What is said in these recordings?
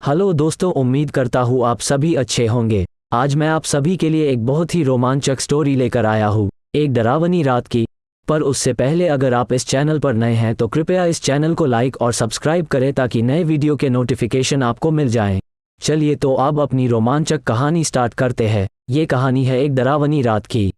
Hello दोस्तों, उम्मीद करता हूँ आप सभी अच्छे होंगे। आज मैं आप सभी के लिए एक बहुत ही रोमांचक स्टोरी लेकर आया हूँ, एक डरावनी रात की। पर उससे पहले अगर आप इस चैनल पर नए हैं तो कृपया इस चैनल को लाइक और सब्सक्राइब करें ताकि नए वीडियो के नोटिफिकेशन आपको मिल जाएं। चलिए तो अब अपनी रोमांचक कहानी स्टार्ट करते हैं। ये कहानी है एक डरावनी रात की।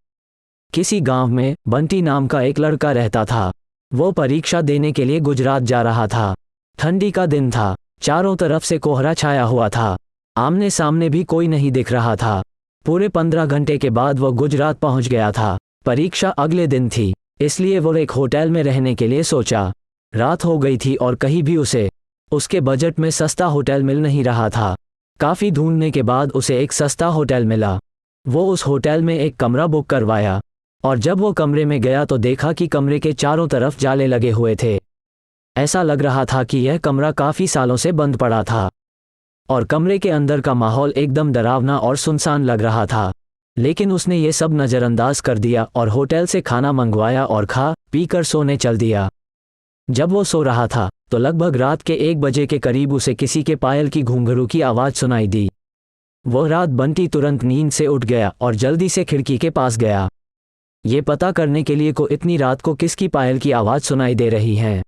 किसी गांव में बंटी नाम का एक लड़का रहता था। वो परीक्षा देने के लिए गुजरात जा रहा था। ठंडी का दिन था, चारों तरफ से कोहरा छाया हुआ था। आमने सामने भी कोई नहीं दिख रहा था। पूरे 15 घंटे के बाद वो गुजरात पहुंच गया था। परीक्षा अगले दिन थी, इसलिए वो एक होटल में रहने के लिए सोचा। रात हो गई थी और कहीं भी उसे उसके बजट में सस्ता होटल मिल नहीं रहा था। काफ़ी ढूंढने के बाद उसे एक सस्ता होटल मिला। वो उस होटल में एक कमरा बुक करवाया और जब वो कमरे में गया तो देखा कि कमरे के चारों तरफ जाले लगे हुए थे। ऐसा लग रहा था कि यह कमरा काफ़ी सालों से बंद पड़ा था और कमरे के अंदर का माहौल एकदम डरावना और सुनसान लग रहा था। लेकिन उसने ये सब नज़रअंदाज कर दिया और होटल से खाना मंगवाया और खा पी कर सोने चल दिया। जब वो सो रहा था तो लगभग रात के 1 बजे के करीब उसे किसी के पायल की घुंघरू की आवाज़ सुनाई दी। वो रात बंटी तुरंत नींद से उठ गया और जल्दी से खिड़की के पास गया, ये पता करने के लिए को इतनी रात को किसकी पायल की आवाज़ सुनाई दे रही है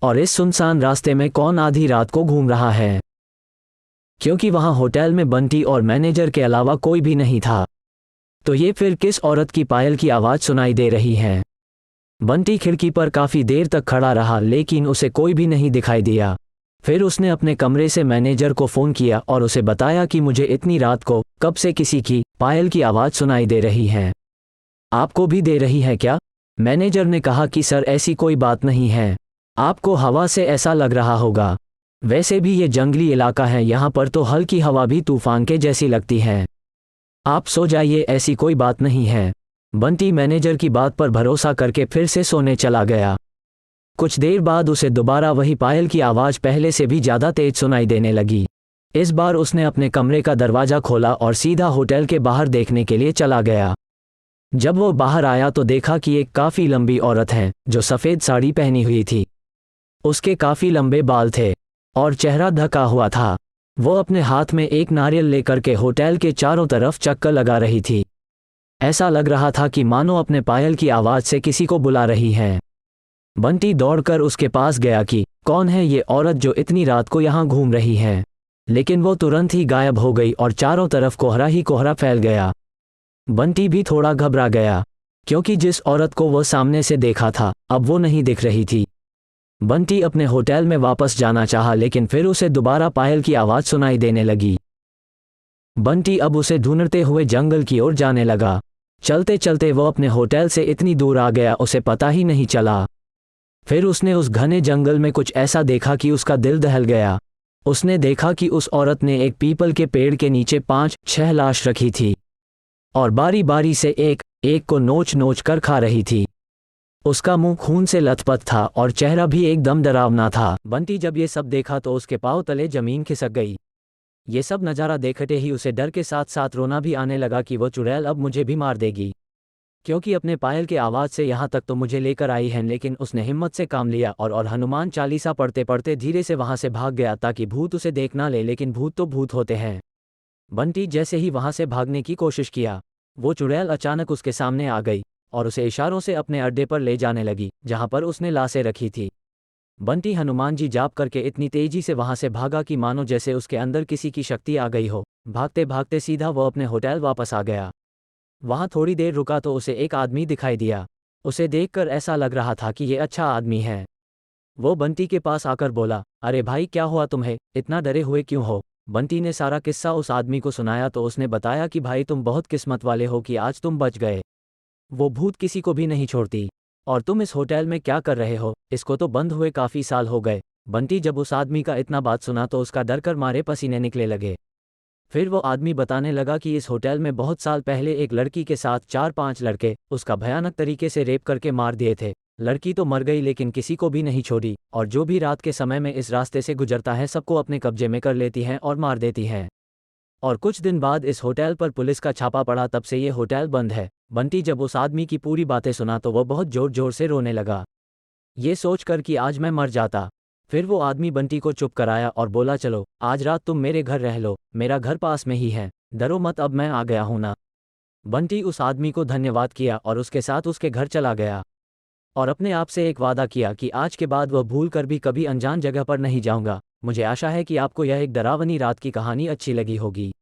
और इस सुनसान रास्ते में कौन आधी रात को घूम रहा है, क्योंकि वहां होटल में बंटी और मैनेजर के अलावा कोई भी नहीं था। तो ये फिर किस औरत की पायल की आवाज़ सुनाई दे रही है। बंटी खिड़की पर काफ़ी देर तक खड़ा रहा लेकिन उसे कोई भी नहीं दिखाई दिया। फिर उसने अपने कमरे से मैनेजर को फ़ोन किया और उसे बताया कि मुझे इतनी रात को कब से किसी की पायल की आवाज़ सुनाई दे रही है। आपको भी दे रही है क्या? मैनेजर ने कहा कि सर ऐसी कोई बात नहीं है, आपको हवा से ऐसा लग रहा होगा। वैसे भी ये जंगली इलाका है, यहाँ पर तो हल्की हवा भी तूफान के जैसी लगती है। आप सो जाइए, ऐसी कोई बात नहीं है। बंटी मैनेजर की बात पर भरोसा करके फिर से सोने चला गया। कुछ देर बाद उसे दोबारा वही पायल की आवाज़ पहले से भी ज़्यादा तेज सुनाई देने लगी। इस बार उसने अपने कमरे का दरवाज़ा खोला और सीधा होटल के बाहर देखने के लिए चला गया। जब वो बाहर आया तो देखा कि एक काफ़ी लंबी औरत है जो सफ़ेद साड़ी पहनी हुई थी। उसके काफ़ी लंबे बाल थे और चेहरा ढका हुआ था। वो अपने हाथ में एक नारियल लेकर के होटल के चारों तरफ चक्कर लगा रही थी। ऐसा लग रहा था कि मानो अपने पायल की आवाज़ से किसी को बुला रही है। बंटी दौड़कर उसके पास गया कि कौन है ये औरत जो इतनी रात को यहाँ घूम रही है, लेकिन वो तुरंत ही गायब हो गई और चारों तरफ कोहरा ही कोहरा फैल गया। बंटी भी थोड़ा घबरा गया क्योंकि जिस औरत को वो सामने से देखा था अब वो नहीं दिख रही थी। बंटी अपने होटल में वापस जाना चाहा लेकिन फिर उसे दोबारा पायल की आवाज़ सुनाई देने लगी। बंटी अब उसे ढूंढते हुए जंगल की ओर जाने लगा। चलते चलते वो अपने होटल से इतनी दूर आ गया उसे पता ही नहीं चला। फिर उसने उस घने जंगल में कुछ ऐसा देखा कि उसका दिल दहल गया। उसने देखा कि उस औरत ने एक पीपल के पेड़ के नीचे 5-6 लाश रखी थी और बारी बारी से एक एक को नोच नोच कर खा रही थी। उसका मुंह खून से लथपथ था और चेहरा भी एकदम डरावना था। बंटी जब ये सब देखा तो उसके पांव तले जमीन खिसक गई। ये सब नज़ारा देखते ही उसे डर के साथ साथ रोना भी आने लगा कि वो चुड़ैल अब मुझे भी मार देगी, क्योंकि अपने पायल के आवाज़ से यहाँ तक तो मुझे लेकर आई है। लेकिन उसने हिम्मत से काम लिया और हनुमान चालीसा पढ़ते पढ़ते धीरे से वहाँ से भाग गया ताकि भूत उसे देख ना ले। लेकिन भूत तो भूत होते हैं। बंटी जैसे ही वहाँ से भागने की कोशिश किया, वो चुड़ैल अचानक उसके सामने आ गई और उसे इशारों से अपने अड्डे पर ले जाने लगी जहाँ पर उसने लाशें रखी थी। बंटी हनुमान जी जाप करके इतनी तेजी से वहाँ से भागा कि मानो जैसे उसके अंदर किसी की शक्ति आ गई हो। भागते भागते सीधा वो अपने होटल वापस आ गया। वहाँ थोड़ी देर रुका तो उसे एक आदमी दिखाई दिया। उसे देखकर ऐसा लग रहा था कि ये अच्छा आदमी है। वो बंटी के पास आकर बोला, अरे भाई क्या हुआ तुम्हें, इतना डरे हुए क्यों हो? बंटी ने सारा किस्सा उस आदमी को सुनाया तो उसने बताया कि भाई तुम बहुत किस्मत वाले हो कि आज तुम बच गए। वो भूत किसी को भी नहीं छोड़ती। और तुम इस होटल में क्या कर रहे हो? इसको तो बंद हुए काफ़ी साल हो गए। बंटी जब उस आदमी का इतना बात सुना तो उसका डर कर मारे पसीने निकले लगे। फिर वो आदमी बताने लगा कि इस होटल में बहुत साल पहले एक लड़की के साथ 4-5 लड़के उसका भयानक तरीके से रेप करके मार दिए थे। लड़की तो मर गई लेकिन किसी को भी नहीं छोड़ी और जो भी रात के समय में इस रास्ते से गुजरता है सबको अपने कब्जे में कर लेती हैं और मार देती हैं। और कुछ दिन बाद इस होटल पर पुलिस का छापा पड़ा, तब से ये होटल बंद है। बंटी जब उस आदमी की पूरी बातें सुना तो वो बहुत जोर जोर से रोने लगा, ये सोचकर कि आज मैं मर जाता फिर वो आदमी बंटी को चुप कराया और बोला, चलो आज रात तुम मेरे घर रह लो, मेरा घर पास में ही है, डरो मत, अब मैं आ गया हूं ना। बंटी उस आदमी को धन्यवाद किया और उसके साथ उसके घर चला गया और अपने आप से एक वादा किया कि आज के बाद वह भूल कर भी कभी अनजान जगह पर नहीं जाऊंगा। मुझे आशा है कि आपको यह एक डरावनी रात की कहानी अच्छी लगी होगी।